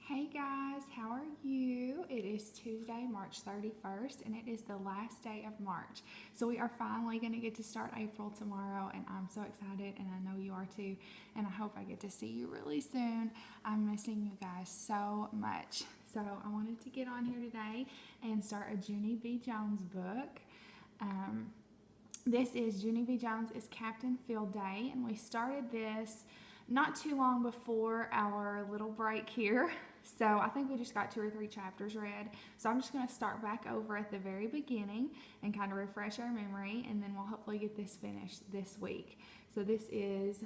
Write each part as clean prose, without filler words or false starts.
Hey guys, how are you? It is Tuesday, March 31st, and it is the last day of March. So we are finally going to get to start April tomorrow, and I'm so excited, and I know you are too, and I hope I get to see you really soon. I'm missing you guys so much. So I wanted to get on here today and start a Junie B. Jones book. This is Junie B. Jones is Captain Field Day, and we started this not too long before our little break here. So I think we just got 2 or 3 chapters read. So I'm just going to start back over at the very beginning and kind of refresh our memory, and then we'll hopefully get this finished this week. So this is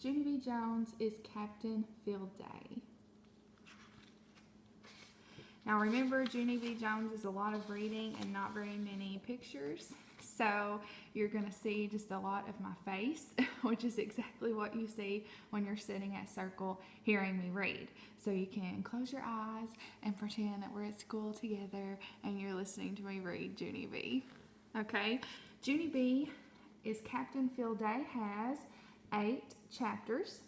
Junie B. Jones is Captain Field Day. Now remember, Junie B. Jones is a lot of reading and not very many pictures. So you're going to see just a lot of my face, which is exactly what you see when you're sitting at circle hearing me read. So you can close your eyes and pretend that we're at school together and you're listening to me read Junie B. Okay, Junie B. is Captain Field Day has 8 chapters.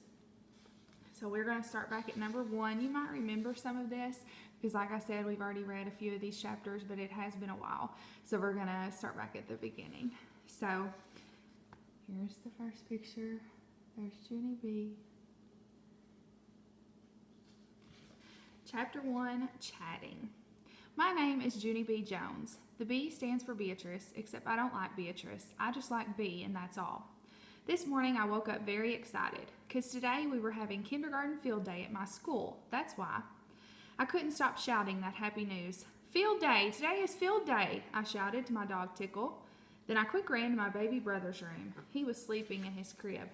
So we're going to start back at number 1. You might remember some of this because, like I said, we've already read a few of these chapters, but it has been a while. So we're going to start back at the beginning. So here's the first picture. There's Junie B. Chapter 1, Chatting. My name is Junie B. Jones. The B stands for Beatrice, except I don't like Beatrice. I just like B, and that's all. This morning I woke up very excited because today we were having kindergarten field day at my school. That's why. I couldn't stop shouting that happy news. Field day! Today is field day! I shouted to my dog Tickle. Then I quick ran to my baby brother's room. He was sleeping in his crib.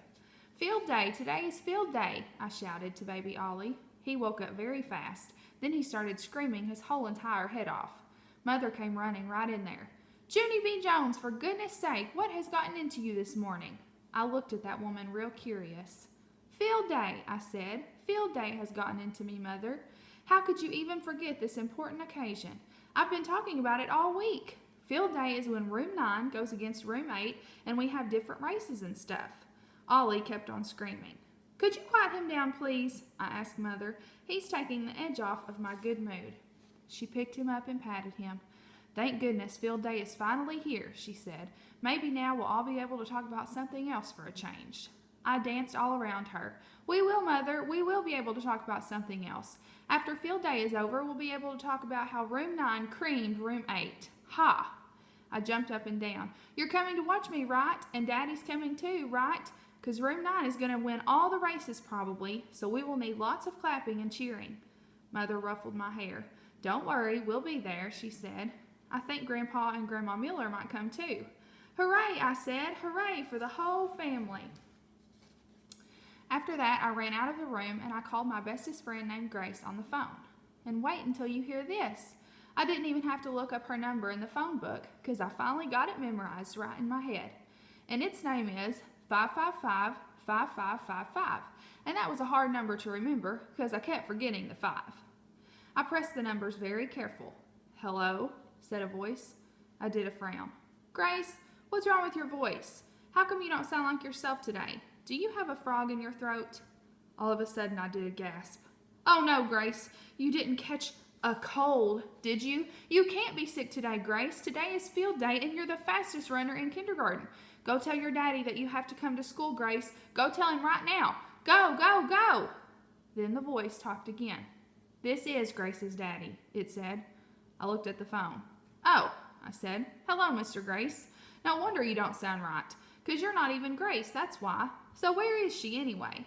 Field day! Today is field day! I shouted to baby Ollie. He woke up very fast. Then he started screaming his whole entire head off. Mother came running right in there. Junie B. Jones, for goodness sake, what has gotten into you this morning? I looked at that woman real curious. Field day, I said. Field day has gotten into me, Mother. How could you even forget this important occasion? I've been talking about it all week. Field day is when room 9 goes against room 8 and we have different races and stuff. Ollie kept on screaming. Could you quiet him down, please? I asked Mother. He's taking the edge off of my good mood. She picked him up and patted him. Thank goodness field day is finally here, she said. Maybe now we'll all be able to talk about something else for a change. I danced all around her. We will, Mother. We will be able to talk about something else. After field day is over, we'll be able to talk about how room 9 creamed room 8. Ha! I jumped up and down. You're coming to watch me, right? And Daddy's coming too, right? Because room 9 is going to win all the races probably, so we will need lots of clapping and cheering. Mother ruffled my hair. Don't worry, we'll be there, she said. I think Grandpa and Grandma Miller might come too. Hooray, I said. Hooray for the whole family. After that, I ran out of the room and I called my bestest friend named Grace on the phone. And wait until you hear this. I didn't even have to look up her number in the phone book because I finally got it memorized right in my head. And its name is 555-5555. And that was a hard number to remember because I kept forgetting the 5. I pressed the numbers very careful. Hello, said a voice. I did a frown. Grace, what's wrong with your voice? How come you don't sound like yourself today? Do you have a frog in your throat? All of a sudden I did a gasp. Oh no, Grace, you didn't catch a cold, did you? You can't be sick today, Grace. Today is field day and you're the fastest runner in kindergarten. Go tell your daddy that you have to come to school, Grace. Go tell him right now. Go, go, go. Then the voice talked again. This is Grace's daddy, it said. I looked at the phone. Oh, I said. Hello, Mr. Grace. No wonder you don't sound right, because you're not even Grace, that's why. So where is she anyway?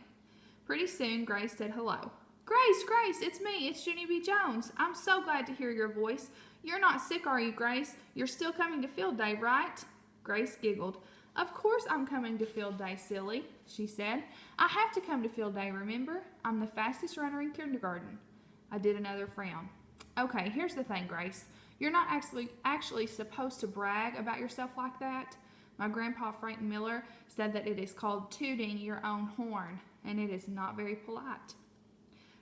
Pretty soon, Grace said hello. Grace, Grace, it's me. It's Junie B. Jones. I'm so glad to hear your voice. You're not sick, are you, Grace? You're still coming to field day, right? Grace giggled. Of course I'm coming to field day, silly, she said. I have to come to field day, remember? I'm the fastest runner in kindergarten. I did another frown. Okay, here's the thing, Grace. You're not actually supposed to brag about yourself like that. My grandpa, Frank Miller, said that it is called tooting your own horn, and it is not very polite.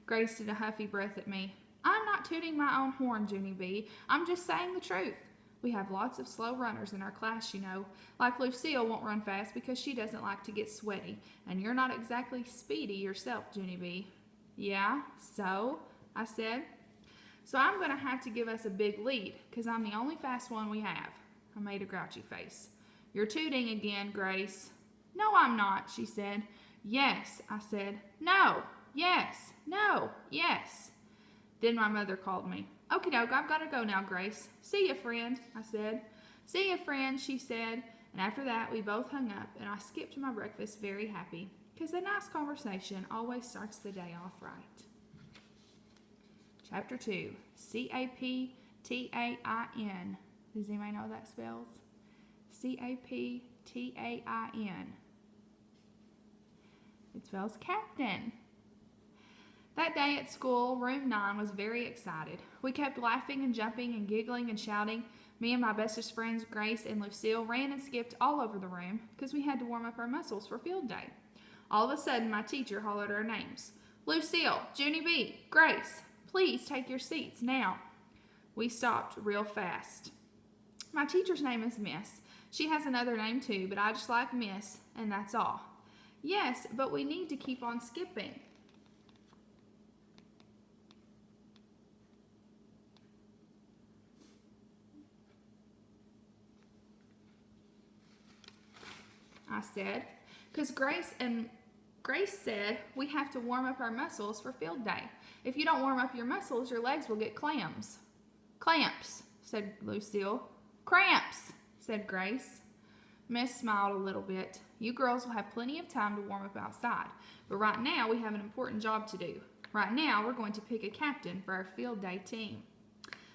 Grace did a huffy breath at me. I'm not tooting my own horn, Junie B. I'm just saying the truth. We have lots of slow runners in our class, you know. Like Lucille won't run fast because she doesn't like to get sweaty, and you're not exactly speedy yourself, Junie B. Yeah, so? I said. So I'm going to have to give us a big lead because I'm the only fast one we have. I made a grouchy face. You're tooting again, Grace. No, I'm not, she said. Yes, I said. No, yes, no, yes. Then my mother called me. Okie doke, I've got to go now, Grace. See ya, friend, I said. See ya, friend, she said. And after that, we both hung up, and I skipped my breakfast very happy because a nice conversation always starts the day off right. Chapter 2, Captain. Does anybody know what that spells? Captain. It spells captain. That day at school, room 9 was very excited. We kept laughing and jumping and giggling and shouting. Me and my bestest friends, Grace and Lucille, ran and skipped all over the room because we had to warm up our muscles for field day. All of a sudden, my teacher hollered our names. Lucille, Junie B, Grace, please take your seats now. We stopped real fast. My teacher's name is Miss. She has another name too, but I just like Miss, and that's all. Yes, but we need to keep on skipping. I said, because Grace said we have to warm up our muscles for field day. If you don't warm up your muscles, your legs will get clamps. Clamps, said Lucille. Cramps, said Grace. Miss smiled a little bit. You girls will have plenty of time to warm up outside, but right now we have an important job to do. Right now we're going to pick a captain for our field day team.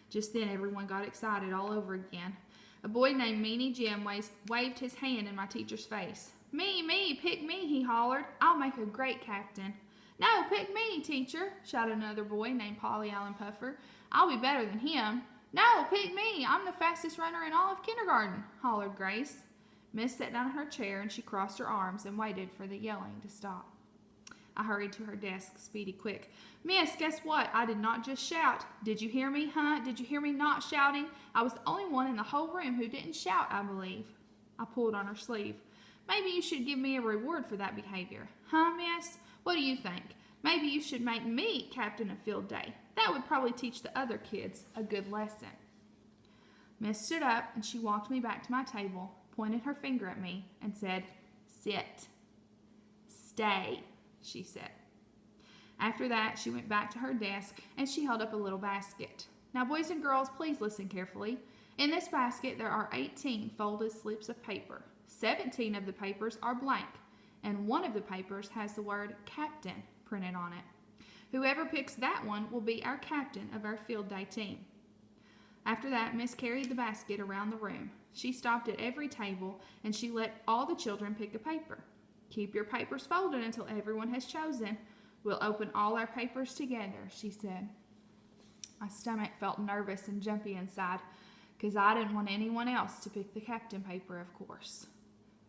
Just then everyone got excited all over again. A boy named Meanie Jim waved his hand in my teacher's face. Me, pick me, he hollered. I'll make a great captain. No, pick me, teacher, shouted another boy named Polly Allen Puffer. I'll be better than him. No, pick me, I'm the fastest runner in all of kindergarten, hollered Grace. Miss sat down in her chair and she crossed her arms and waited for the yelling to stop. I hurried to her desk, speedy quick. Miss, guess what? I did not just shout. Did you hear me, huh? Did you hear me not shouting? I was the only one in the whole room who didn't shout, I believe. I pulled on her sleeve. Maybe you should give me a reward for that behavior. Huh, Miss? What do you think? Maybe you should make me captain of field day. That would probably teach the other kids a good lesson. Miss stood up and she walked me back to my table, pointed her finger at me, and said, Sit. Stay, she said. After that, she went back to her desk and she held up a little basket. Now, boys and girls, please listen carefully. In this basket, there are 18 folded slips of paper. 17 of the papers are blank, and one of the papers has the word captain printed on it. Whoever picks that one will be our captain of our field day team. After that, Miss carried the basket around the room. She stopped at every table and she let all the children pick a paper. Keep your papers folded until everyone has chosen. We'll open all our papers together, she said. My stomach felt nervous and jumpy inside because I didn't want anyone else to pick the captain paper, of course.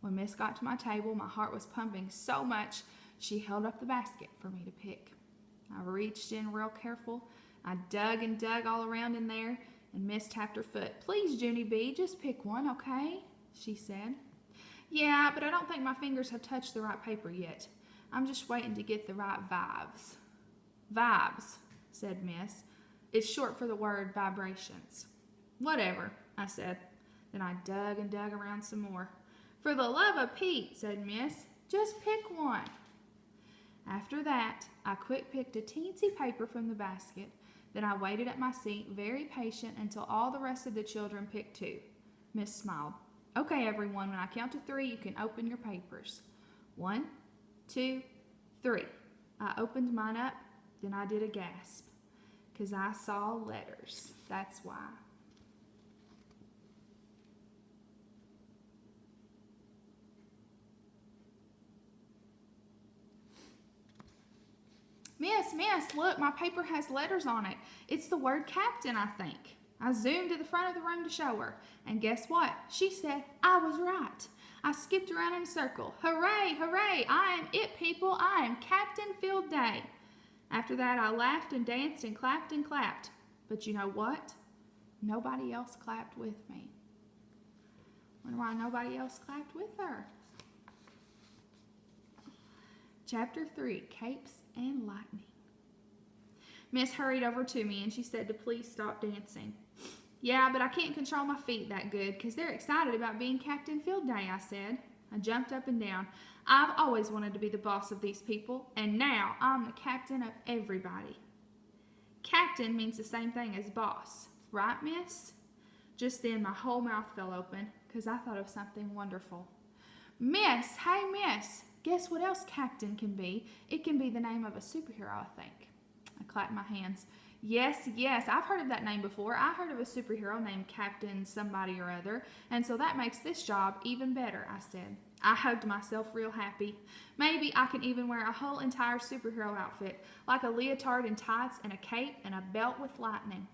When Miss got to my table, my heart was pumping so much she held up the basket for me to pick. I reached in real careful. I dug and dug all around in there, and Miss tapped her foot. Please, Junie B, just pick one, okay? She said. Yeah, but I don't think my fingers have touched the right paper yet. I'm just waiting to get the right vibes. Vibes, said Miss. It's short for the word vibrations. Whatever, I said. Then I dug and dug around some more. For the love of Pete, said Miss, just pick one. After that, I quick picked a teensy paper from the basket. Then I waited at my seat, very patient, until all the rest of the children picked two. Miss smiled. Okay, everyone, when I count to 3, you can open your papers. 1, 2, 3. I opened mine up, then I did a gasp, because I saw letters. That's why. Miss, look, my paper has letters on it. It's the word captain, I think. I zoomed to the front of the room to show her, and guess what? She said I was right. I skipped around in a circle. Hooray, hooray, I am it, people. I am Captain Field Day. After that, I laughed and danced and clapped and clapped. But you know what? Nobody else clapped with me. Wonder why nobody else clapped with her. Chapter 3, Capes and Lightning. Miss hurried over to me and she said to please stop dancing. Yeah, but I can't control my feet that good because they're excited about being Captain Field Day, I said. I jumped up and down. I've always wanted to be the boss of these people, and now I'm the captain of everybody. Captain means the same thing as boss, right, miss? Just then my whole mouth fell open because I thought of something wonderful. Miss, hey miss, guess what else captain can be? It can be the name of a superhero, I think. I clapped my hands. Yes, I've heard of that name before. I heard of a superhero named Captain somebody or other, and so that makes this job even better, I said. I hugged myself real happy. Maybe I can even wear a whole entire superhero outfit, like a leotard and tights and a cape and a belt with lightning.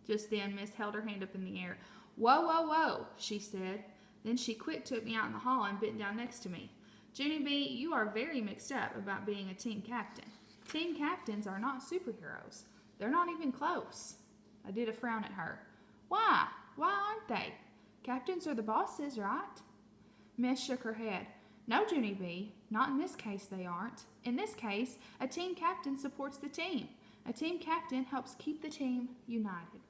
Just then, Miss held her hand up in the air. Whoa, whoa, whoa, she said. Then she quick took me out in the hall and bent down next to me. Junie B., you are very mixed up about being a team captain. Team captains are not superheroes. They're not even close. I did a frown at her. Why? Why aren't they? Captains are the bosses, right? Miss shook her head. No, Junie B., not in this case they aren't. In this case, a team captain supports the team. A team captain helps keep the team united.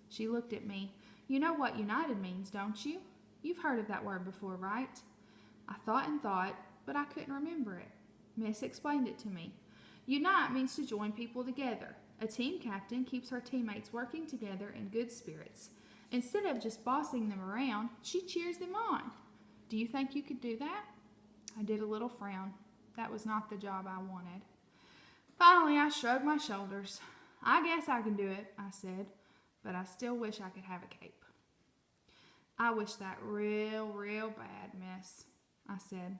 She looked at me. You know what united means, don't you? You've heard of that word before, right? I thought and thought, but I couldn't remember it. Miss explained it to me. Unite means to join people together. A team captain keeps her teammates working together in good spirits. Instead of just bossing them around, she cheers them on. Do you think you could do that? I did a little frown. That was not the job I wanted. Finally, I shrugged my shoulders. I guess I can do it, I said, but I still wish I could have a cape. I wish that real bad, miss, I said.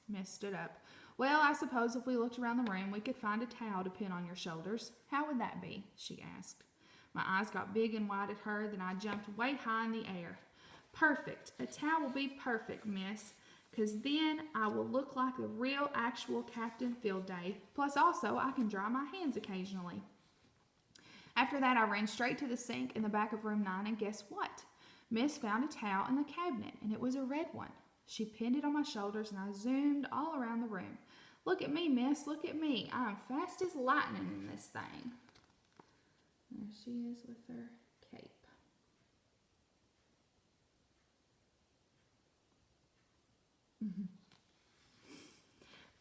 Miss stood up. Well, I suppose if we looked around the room, we could find a towel to pin on your shoulders. How would that be? She asked. My eyes got big and wide at her, then I jumped way high in the air. Perfect. A towel will be perfect, miss, because then I will look like a real, actual Captain Field Day. Plus, also, I can dry my hands occasionally. After that, I ran straight to the sink in the back of room 9, and guess what? Miss found a towel in the cabinet, and it was a red one. She pinned it on my shoulders, and I zoomed all around the room. Look at me, miss, look at me. I am fast as lightning in this thing. There she is with her cape.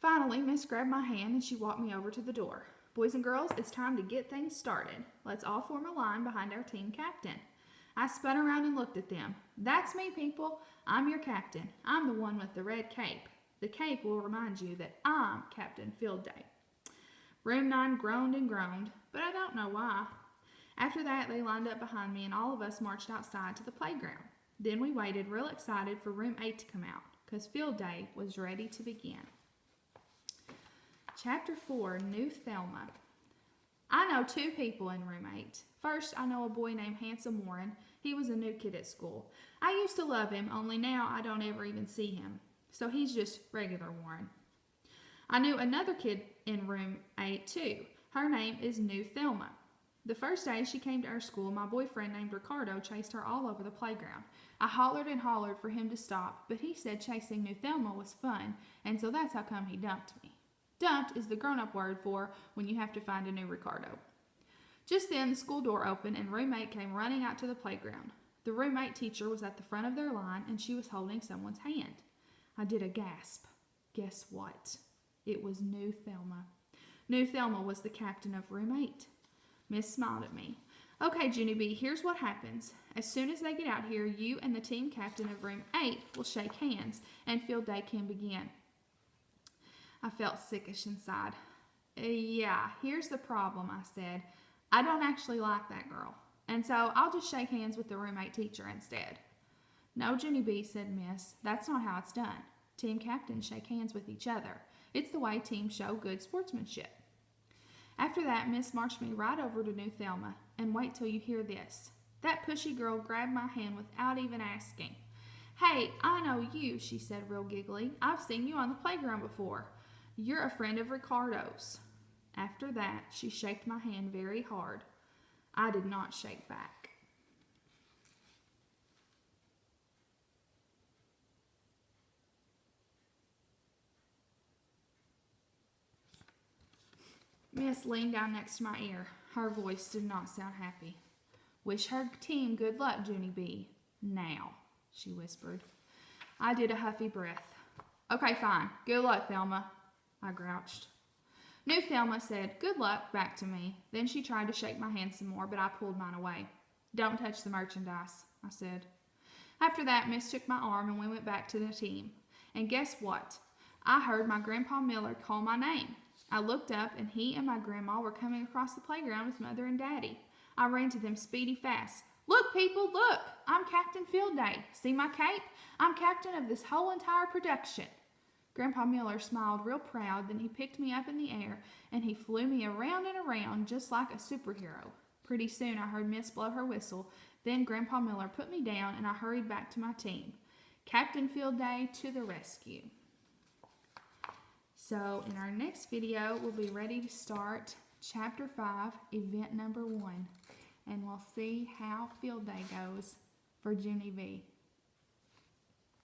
Finally, Miss grabbed my hand and she walked me over to the door. Boys and girls, it's time to get things started. Let's all form a line behind our team captain. I spun around and looked at them. That's me, people. I'm your captain. I'm the one with the red cape. The cape will remind you that I'm Captain Field Day. Room 9 groaned and groaned, but I don't know why. After that, they lined up behind me and all of us marched outside to the playground. Then we waited real excited for room 8 to come out, because Field Day was ready to begin. Chapter 4, New Thelma. I know 2 people in room 8. First, I know a boy named Handsome Warren. He was a new kid at school. I used to love him, only now I don't ever even see him. So he's just regular Warren. I knew another kid in room 8 too. Her name is New Thelma. The first day she came to our school, my boyfriend named Ricardo chased her all over the playground. I hollered and hollered for him to stop, but he said chasing New Thelma was fun, and so that's how come he dumped me. Dumped is the grown-up word for when you have to find a new Ricardo. Just then, the school door opened and room 8 came running out to the playground. The room 8 teacher was at the front of their line, and she was holding someone's hand. I did a gasp. Guess what? It was New Thelma. New Thelma was the captain of room 8. Miss smiled at me. Okay, Junie B., here's what happens. As soon as they get out here, you and the team captain of room 8 will shake hands, and field day can begin. I felt sickish inside. Yeah, here's the problem, I said. I don't actually like that girl, and so I'll just shake hands with the room 8 teacher instead. No, Junie B., said Miss. That's not how it's done. Team captains shake hands with each other. It's the way teams show good sportsmanship. After that, Miss marched me right over to New Thelma, and wait till you hear this. That pushy girl grabbed my hand without even asking. Hey, I know you, she said real giggly. I've seen you on the playground before. You're a friend of Ricardo's. After that, she shook my hand very hard. I did not shake back. Miss leaned down next to my ear. Her voice did not sound happy. Wish her team good luck, Junie B. Now, she whispered. I did a huffy breath. Okay, fine. Good luck, Thelma, I grouched. New Thelma said, good luck, back to me. Then she tried to shake my hand some more, but I pulled mine away. Don't touch the merchandise, I said. After that, Miss took my arm and we went back to the team. And guess what? I heard my Grandpa Miller call my name. I looked up and he and my grandma were coming across the playground with Mother and Daddy. I ran to them speedy fast. Look, people, look! I'm Captain Field Day. See my cape? I'm captain of this whole entire production. Grandpa Miller smiled real proud, then he picked me up in the air and he flew me around and around just like a superhero. Pretty soon I heard Miss blow her whistle. Then Grandpa Miller put me down and I hurried back to my team. Captain Field Day to the rescue. So in our next video, we'll be ready to start Chapter 5, Event Number 1. And we'll see how Field Day goes for Junie B.